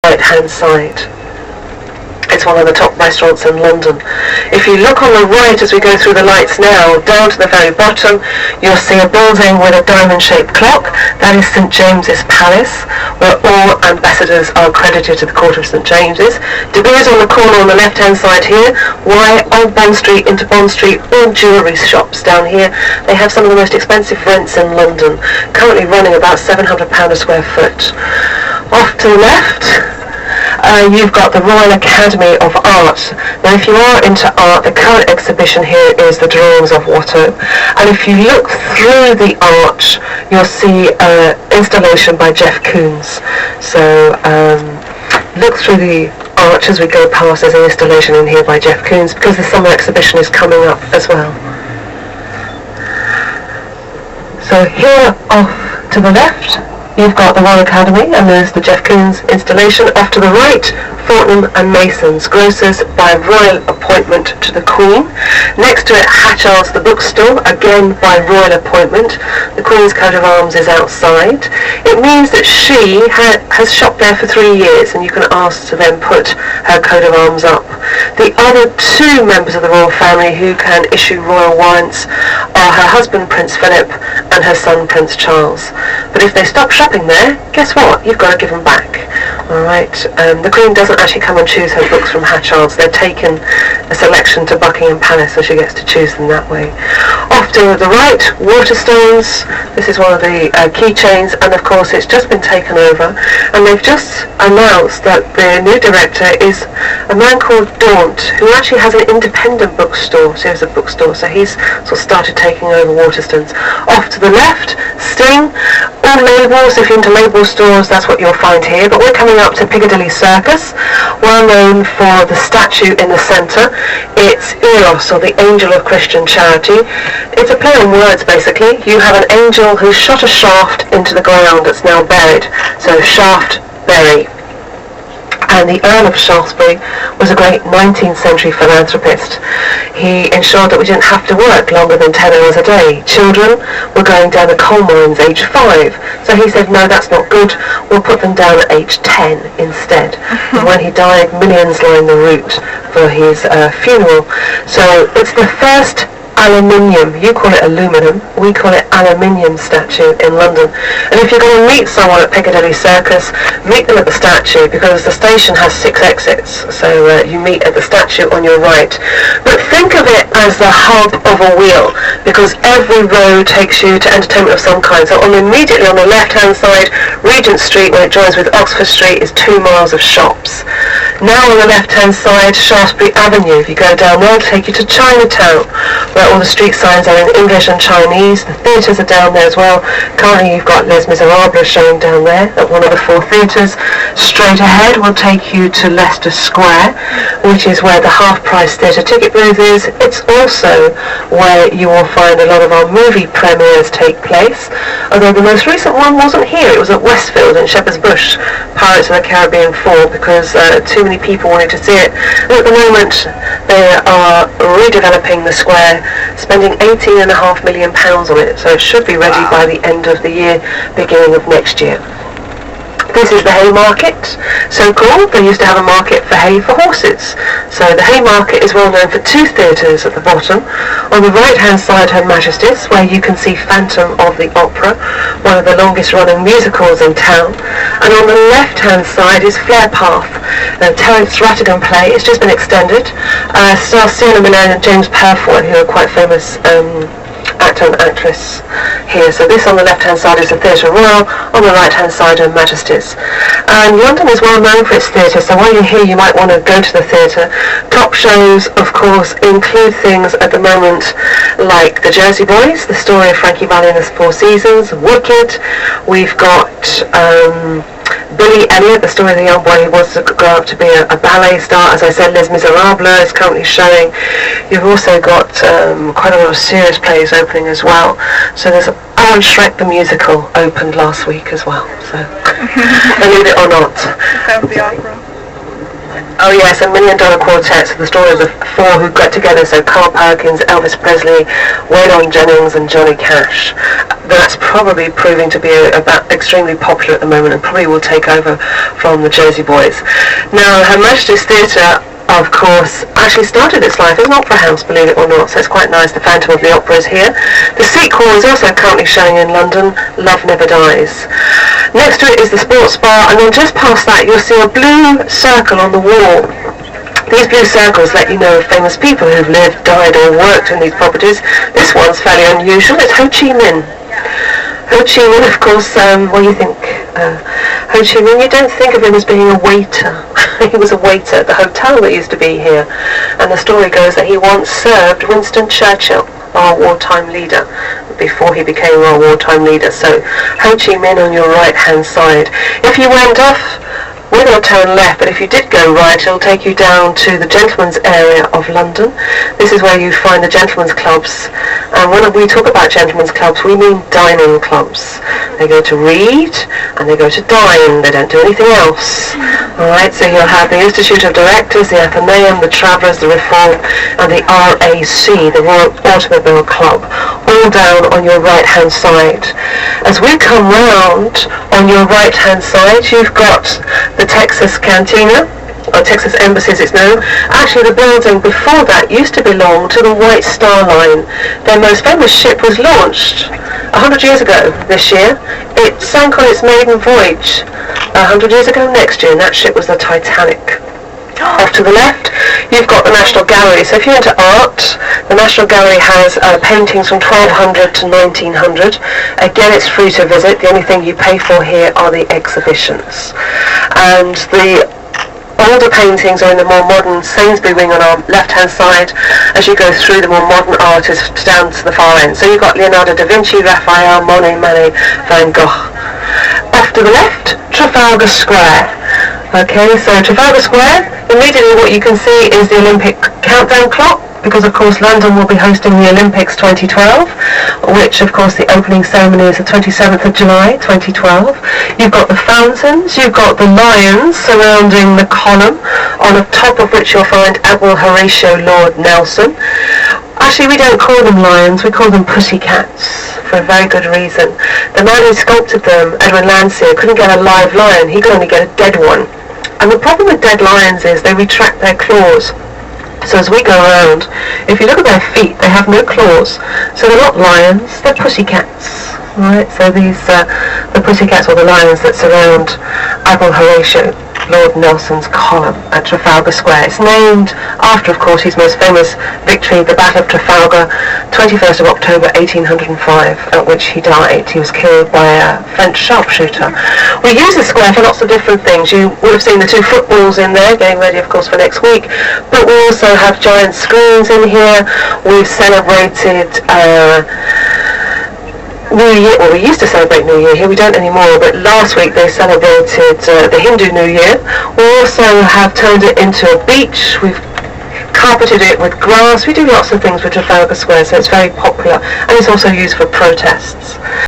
right-hand side. It's one of the top restaurants in London. If you look on the right as we go through the lights now, down to the very bottom, you'll see a building with a diamond-shaped clock. That is St James's Palace, where all ambassadors are accredited to the Court of St James's. De Beers on the corner on the left-hand side here. Why? Old Bond Street into Bond Street, all jewellery shops down here. They have some of the most expensive rents in London, currently running about £700 a square foot. Off to the left, you've got the Royal Academy of Art. Now if you are into art, the current exhibition here is the drawings of Watteau, and if you look through the arch you'll see an installation by Jeff Koons. So look through the arch as we go past. There's an installation in here by Jeff Koons because the summer exhibition is coming up as well. So here off to the left you've got the Royal Academy, and there's the Jeff Koons installation. Off to the right, Fortnum and Mason's, grocers by royal appointment to the Queen. Next to it, Hatchard's the bookstore, again by royal appointment. The Queen's coat of arms is outside. It means that she has shopped there for 3 years, and you can ask to then put her coat of arms up. The other two members of the royal family who can issue royal warrants are her husband Prince Philip and her son Prince Charles. But if they stop shopping there, guess what? You've got to give them back. Alright, the Queen doesn't actually come and choose her books from Hatchard's. They're taken a selection to Buckingham Palace, so she gets to choose them that way. Off to the right, Waterstones. This is one of the keychains, and of course it's just been taken over, and they've just announced that the new director is a man called Daunt, who actually has an independent bookstore. So he has a bookstore, so he's sort of started taking over Waterstones. Off to the left, Sting. All labels, if you're into label stores, that's what you'll find here. But we're coming up to Piccadilly Circus, well known for the statue in the centre. It's Eros, or the Angel of Christian Charity. It's a play on words, basically. You have an angel who shot a shaft into the ground that's now buried. So shaft, bury. And the Earl of Shaftesbury was a great 19th century philanthropist. He ensured that we didn't have to work longer than 10 hours a day. Children were going down the coal mines age 5. So he said, no, that's not good. We'll put them down at age 10 instead. And when he died, millions lined the route for his funeral. So it's the first aluminium, you call it aluminum, we call it aluminium statue in London. And if you're going to meet someone at Piccadilly Circus, meet them at the statue, because the station has 6 exits, so you meet at the statue on your right. But think of it as the hub of a wheel, because every road takes you to entertainment of some kind. So immediately on the left hand side, Regent Street, where it joins with Oxford Street, is 2 miles of shops. Now on the left hand side, Shaftesbury Avenue, if you go down there, it'll take you to Chinatown, where all the street signs are in English and Chinese. The theatres are down there as well. Currently you've got Les Miserables showing down there at one of the 4 theatres. Straight ahead will take you to Leicester Square, which is where the half-price theatre ticket booth is. It's also where you will find a lot of our movie premieres take place, although the most recent one wasn't here. It was at Westfield in Shepherd's Bush, Pirates of the Caribbean 4, because too many people wanted to see it. And at the moment they are redeveloping the square, spending £18.5 million on it, so it should be ready by the end of the year, beginning of next year. This is the Haymarket, so cool. They used to have a market for hay for horses. So the Haymarket is well known for 2 theatres at the bottom. On the right hand side, Her Majesty's, where you can see Phantom of the Opera, one of the longest running musicals in town. And on the left hand side is Flare Path, the Terence Rattigan play. It's just been extended. Stars Sienna Miller and James Purfoy, who are quite famous actor and actress here. So this on the left hand side is the Theatre Royal, on the right hand side Her Majesty's. And London is well known for its theatre, so while you're here you might want to go to the theatre. Top shows of course include things at the moment like The Jersey Boys, the story of Frankie Valli and the 4 Seasons, Wicked. We've got Billy Elliot, the story of the young boy who wants to grow up to be a ballet star. As I said, Les Miserables is currently showing. You've also got quite a lot of serious plays opening as well. So there's Shrek the Musical opened last week as well. So believe it or not. The opera. Oh yes, $1 Million Quartet, so the story of the 4 who got together, so Carl Perkins, Elvis Presley, Waylon Jennings and Johnny Cash. that's probably proving to be extremely popular at the moment and probably will take over from the Jersey Boys. Now, Her Majesty's Theatre, of course, actually started its life as an opera house, believe it or not, so it's quite nice. The Phantom of the Opera is here. The sequel is also currently showing in London, Love Never Dies. Next to it is the Sports Bar, and then just past that you'll see a blue circle on the wall. These blue circles let you know of famous people who've lived, died or worked in these properties. This one's fairly unusual. It's Ho Chi Minh. Ho Chi Minh, of course, what do you think? Ho Chi Minh, you don't think of him as being a waiter. He was a waiter at the hotel that used to be here. And the story goes that he once served Winston Churchill, our wartime leader, before he became our wartime leader. So, Ho Chi Minh on your right-hand side. If you went off, we're going to turn left, but if you did go right, it'll take you down to the gentlemen's area of London. This is where you find the gentlemen's clubs. And when we talk about gentlemen's clubs, we mean dining clubs. They go to read and they go to dine. They don't do anything else. Alright, so you'll have the Institute of Directors, the Athenaeum, the Travellers, the Reform, and the RAC, the Royal Automobile Club, all down on your right-hand side. As we come round on your right-hand side, you've got the Texas Cantina, or Texas Embassy as it's known. Actually, the building before that used to belong to the White Star Line. Their most famous ship was launched 100 years ago this year. It sank on its maiden voyage 100 years ago next year, and that ship was the Titanic. Off to the left, you've got the National Gallery. So if you're into art, the National Gallery has paintings from 1200 to 1900. Again, it's free to visit. The only thing you pay for here are the exhibitions. And the older paintings are in the more modern Sainsbury wing on our left-hand side as you go through the more modern artists down to the far end. So you've got Leonardo da Vinci, Raphael, Monet, Manet, Van Gogh. Off to the left, Trafalgar Square. Okay, so Trafalgar Square, immediately what you can see is the Olympic countdown clock, because of course London will be hosting the Olympics 2012, which of course the opening ceremony is the 27th of July 2012. You've got the fountains, you've got the lions surrounding the column, on the top of which you'll find Admiral Horatio Lord Nelson. Actually, we don't call them lions, we call them pussycats, for a very good reason. The man who sculpted them, Edwin Landseer, couldn't get a live lion, he could only get a dead one. And the problem with dead lions is they retract their claws. So as we go around, if you look at their feet, they have no claws. So they're not lions, they're pussycats. Right? So these, the pussycats or the lions that surround Admiral Horatio Lord Nelson's column at Trafalgar Square. It's named after, of course, his most famous victory, the Battle of Trafalgar, 21st of October 1805, at which he died. He was killed by a French sharpshooter. We use the square for lots of different things. You would have seen the two footballs in there, getting ready, of course, for next week. But we also have giant screens in here. We've celebrated New Year. Well, we used to celebrate New Year here, we don't anymore, but last week they celebrated the Hindu New Year. We also have turned it into a beach. We've carpeted it with grass. We do lots of things with Trafalgar Square, so it's very popular, and it's also used for protests.